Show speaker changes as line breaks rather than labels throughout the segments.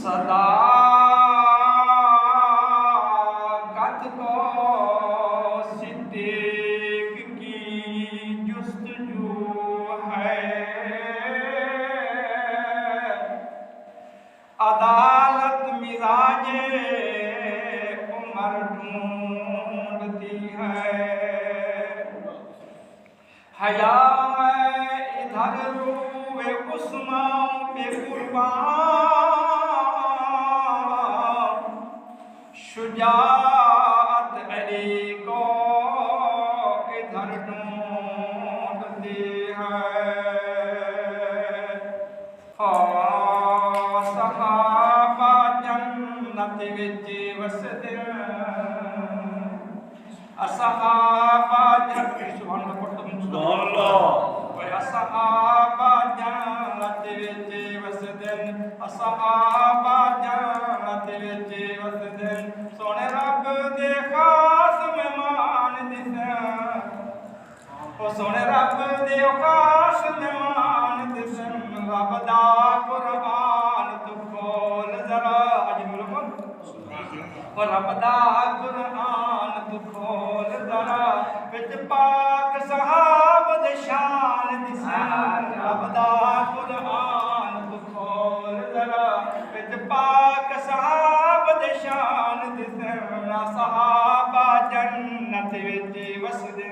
सदाकत को सिद्दीक की जुस्तजू है, अदालत मिजाजे उमर ढूंढती है। हया है इधर रूए उस्मान पे कुर्बान, शुजाअत अली को इधर ढूंढती है। सहाबा जन्नत विच वसदे, असहाबा जन्नत सुभान अल्लाह, असहाबा जन्नत विच वसदे, असहाबा जन्नत विच वसदे, सोने रब दे खास मेहमान दिसे, ओ सोने रब दे खास मेहमान दिसे। रब दा कुरान तू खोल जरा अजमल मन, ओ रब दा कुरान तू खोल जरा, विच पाक सहाब दे शान दिसे। रब दा कुरान तू खोल जरा, विच पाक सहाब दे शान दिसे। सहाबा जन्नत विच वसदे,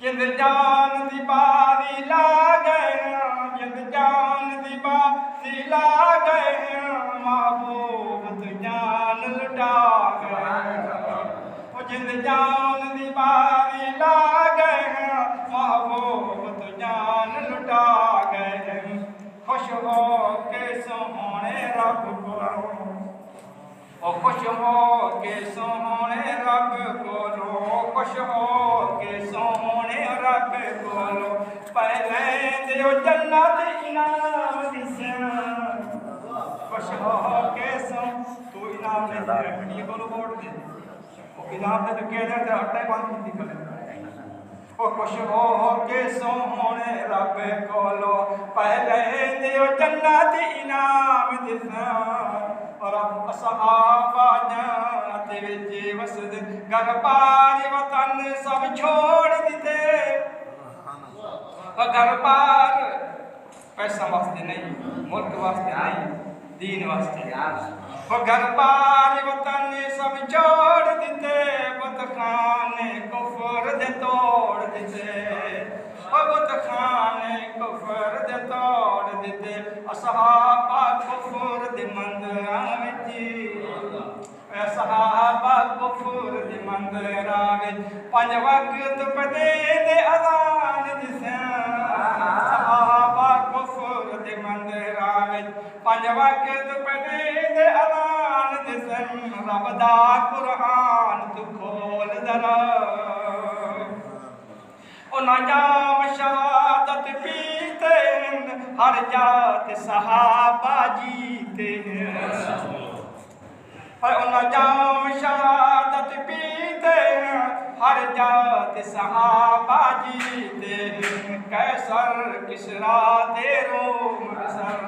जिंद जान दी बारी ला गए, जिंद जान दी बारी ला गए, महबूब तू जान लुटा गए। ओ जिंद जान दी बारी ला गए, महबूब तू जान लुटा गए। खुश हो के सोहने रब को, ओ खुश हो के सोहने रब कोलो, खुश हो के सोहने रब कोलो, पहले दियो जन्नत इनाम दिसे। खुश हो के सो तू इनाम दे रखनी कोलो बोल दे, ओ इनाम दे के दे अट्टे बंद निकल। ओ खुश हो के सोहने रब कोलो, पहले दियो जन्नत इनाम दिसे। और सहाबा जन्नत विच वसदे, घर बार वतन सब छोड़ दिते। घर बार पैसा वास्ते नहीं, मुल्क वास्ते नहीं, दीन वास्ते। घर बार वतन सब छोड़ दिते, बुतखाने कुफर दे तोड़ दिते, बुतखाने कुफर दे तोड़ दिते। सहाबा कुफर दे मंदिरां विच, सहाबा कुफर दे मंदिरां विच पंज वक्त पढ़दे ते अज़ान दिसे। सहाबा कुफर दे मंदिरां विच पंज वक्त पढ़दे ते अज़ान दिसे। रब दा कुरान तू खोल जरा, ओ ना जाम शहादत पीते हर जात सहाबा जीते हैं। ओ ना जाम शहादत पीते हर जात सहाबा जीते हैं। कैसर किसरा दे रोम सर,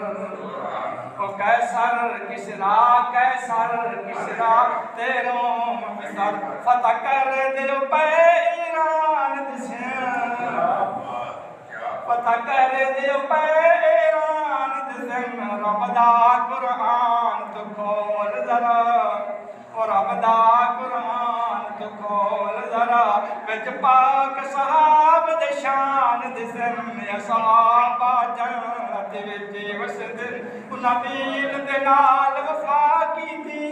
ओ कैसर किसरा, कैसर किसरा दे रोम सर, फतह कर दे पे ईरान दिसे, फतह कर दे पे ईरान दिसे। रब दा कुरान तू खोल जरा, और रब दा कुरान तू खोल जरा, विच पाक सहाब दे शान दिसे। सहाबा जन्नत विच वसदे, उन्हां दीन दे नाल वफा कीती,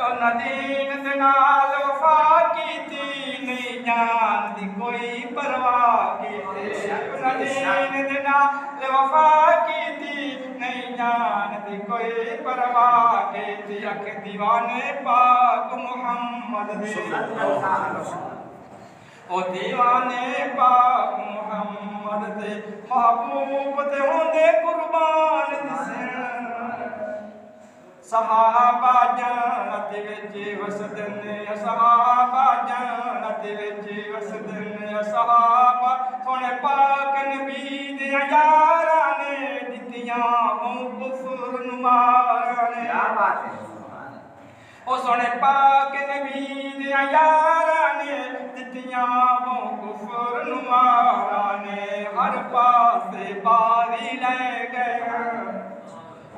उन्हां दीन दे नाल वफा कीती, नहीं जान दी कोई परवाह कीती। उन्हां दीन दे नाल वफा कीती, नहीं जान दी कोई परवाह कीती। अख दीवाने पाक मुहम्मद दे, ओ दीवाने पाक मुहम्मद दे, महबूब ते होंदे कुर्बान दिसे। सहाबा जन्नत विच वसदे, सहाबा जन्नत विच वसदे। सहाबा सोने पाक नबी दे यारां ने दित्तियां दित्तियां वो कुफर नूं मारां ने।
क्या बात है।
ओ सोने पाक नबी दियां यारां ने दित्तियां वो कुफर नूं मारां ने। हर पासे बाजी लै गए,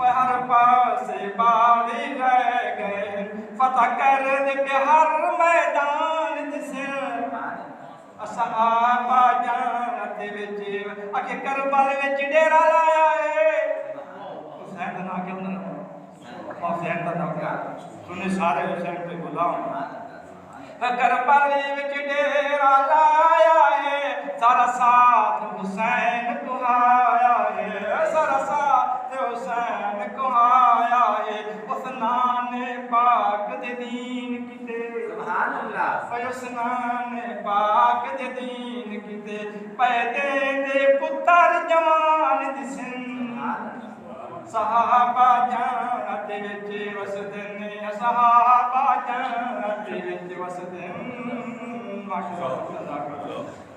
हर पासे बाजी लै गए। फतह कर के हर मैदान दिसे सहाबा जन्नत विच आखे करबल विच डेरा लाया है। हुसैन दा नाम क्या होंदा ना? हुसैन दा नाम क्या सुने सारे हुसैन के गुलाम। करबल विच डेरा लाया है, सारा साथ हुसैन को आया है, सारा साथ हुसैन को आया है। उस्मान पाक दे दीन किते
सुभान अल्लाह।
उस्मान पाक दे दीन किते पैदे दे पुत्र जवान दिसन। सहाबा जन्नत विच वसदे ने, सहाबा जन्नत विच वसदे। माशाअल्लाह।